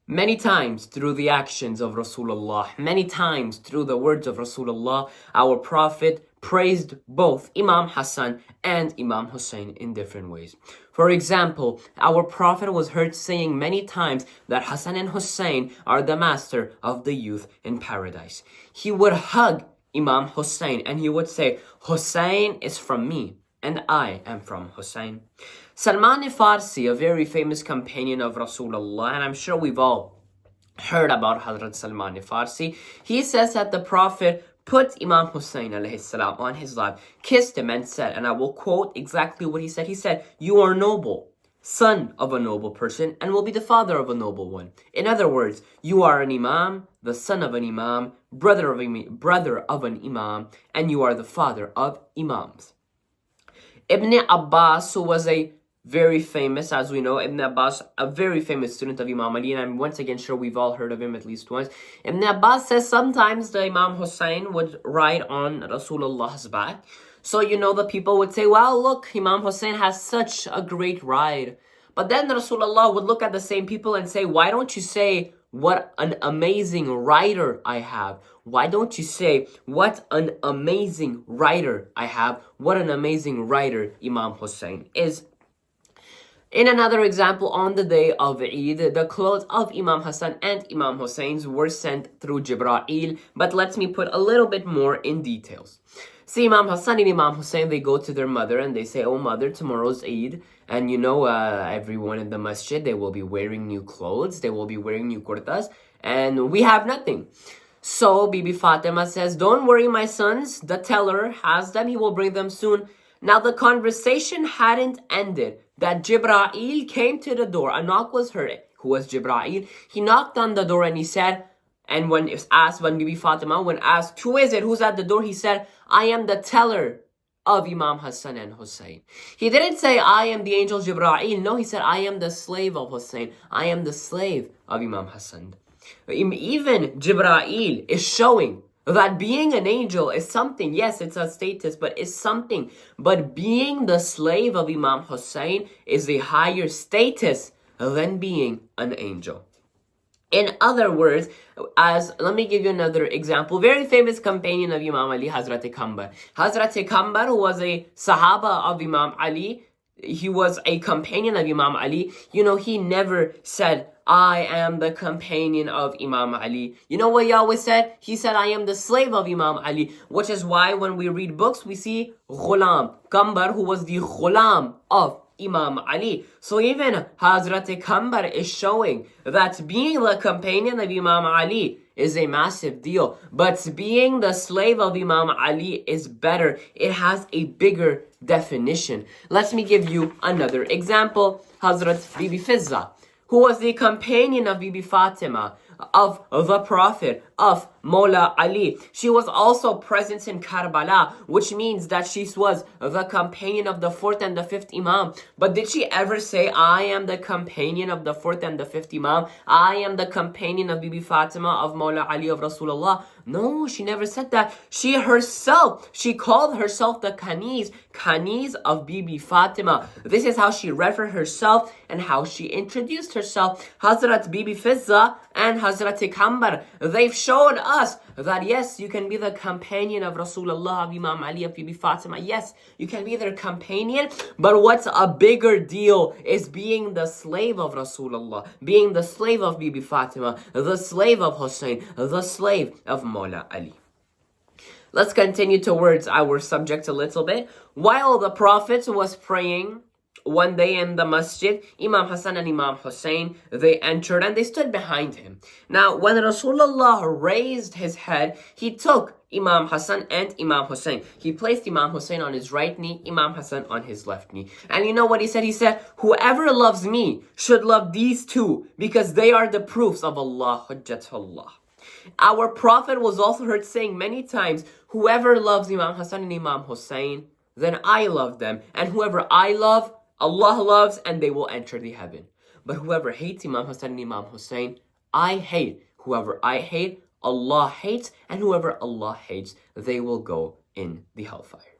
Many times through the actions of Rasulullah, many times through the words of Rasulullah, our Prophet praised both Imam Hassan and Imam Hussain in different ways. For example, our Prophet was heard saying many times that Hassan and Hussain are the master of the youth in paradise. He would hug Imam Hussain and he would say, Hussain is from me and I am from Hussain. Salman Farsi, a very famous companion of Rasulullah, and I'm sure we've all heard about Hazrat Salman Farsi, he says that the Prophet put Imam Hussain alayhi salam on his lap, kissed him and said, and I will quote exactly what he said, "You are noble, son of a noble person, and will be the father of a noble one." In other words, you are an Imam, the son of an Imam, brother of an Imam, and you are the father of Imams. Ibn Abbas, who was a very famous, as we know, Ibn Abbas, a very famous student of Imam Ali, and I'm once again sure we've all heard of him at least once. Ibn Abbas says sometimes the Imam Hussain would ride on Rasulullah's back. So, the people would say, well, look, Imam Hussain has such a great ride. But then Rasulullah would look at the same people and say, why don't you say, what an amazing rider I have? Why don't you say, what an amazing rider I have? What an amazing rider Imam Hussain is. In another example, on the day of Eid, the clothes of Imam Hassan and Imam Hussein's were sent through Jibra'il, but let me put a little bit more in details. See, Imam Hassan and Imam Hussain, they go to their mother and they say, oh mother, tomorrow's Eid, and everyone in the masjid, they will be wearing new clothes, they will be wearing new kurtas, and we have nothing. So Bibi Fatima says, don't worry my sons, the teller has them, he will bring them soon. Now the conversation hadn't ended that Jibra'il came to the door. A knock was heard. Who was Jibra'il? He knocked on the door and he said, and when Bibi Fatima, when asked, who is it? Who's at the door? He said, I am the teller of Imam Hassan and Hussain. He didn't say, I am the angel Jibra'il. No, he said, I am the slave of Hussain. I am the slave of Imam Hassan. Even Jibra'il is showing that being an angel is something. Yes, it's a status, but it's something. But being the slave of Imam Hussain is a higher status than being an angel. In other words, let me give you another example. Very famous companion of Imam Ali, Hazrat Kambar. Hazrat Kambar, who was a Sahaba of Imam Ali, he was a companion of Imam Ali. He never said, I am the companion of Imam Ali. You know what he always said? He said, I am the slave of Imam Ali. Which is why when we read books, we see Ghulam. Kambar, who was the Ghulam of Imam Ali. So even Hazrat Kambar is showing that being the companion of Imam Ali is a massive deal. But being the slave of Imam Ali is better. It has a bigger definition. Let me give you another example. Hazrat Bibi Fizza, who was the companion of Bibi Fatima, of the Prophet, of Mawla Ali. She was also present in Karbala, which means that she was the companion of the 4th and the 5th Imam. But did she ever say, I am the companion of the 4th and the 5th Imam? I am the companion of Bibi Fatima, of Mawla Ali, of Rasulullah? No, she never said that. She called herself the Kaniz of Bibi Fatima. This is how she referred herself and how she introduced herself. Hazrat Bibi Fizza and Hazrat Kambar, they've shown us that yes, you can be the companion of Rasulullah, of Imam Ali, of Bibi Fatima. Yes, you can be their companion, but what's a bigger deal is being the slave of Rasulullah, being the slave of Bibi Fatima, the slave of Hussain, the slave of Mawla Ali. Let's continue towards our subject a little bit. While the Prophet was praying one day in the masjid, Imam Hassan and Imam Hussain, they entered and they stood behind him. Now, when Rasulullah raised his head, he took Imam Hassan and Imam Hussain. He placed Imam Hussain on his right knee, Imam Hassan on his left knee. And you know what he said? He said, whoever loves me should love these two because they are the proofs of Allah, Hujjatullah. Our Prophet was also heard saying many times, whoever loves Imam Hassan and Imam Hussain, then I love them. And whoever I love, Allah loves, and they will enter the heaven. But whoever hates Imam Hassan and Imam Hussain, I hate. Whoever I hate, Allah hates, and whoever Allah hates, they will go in the hellfire.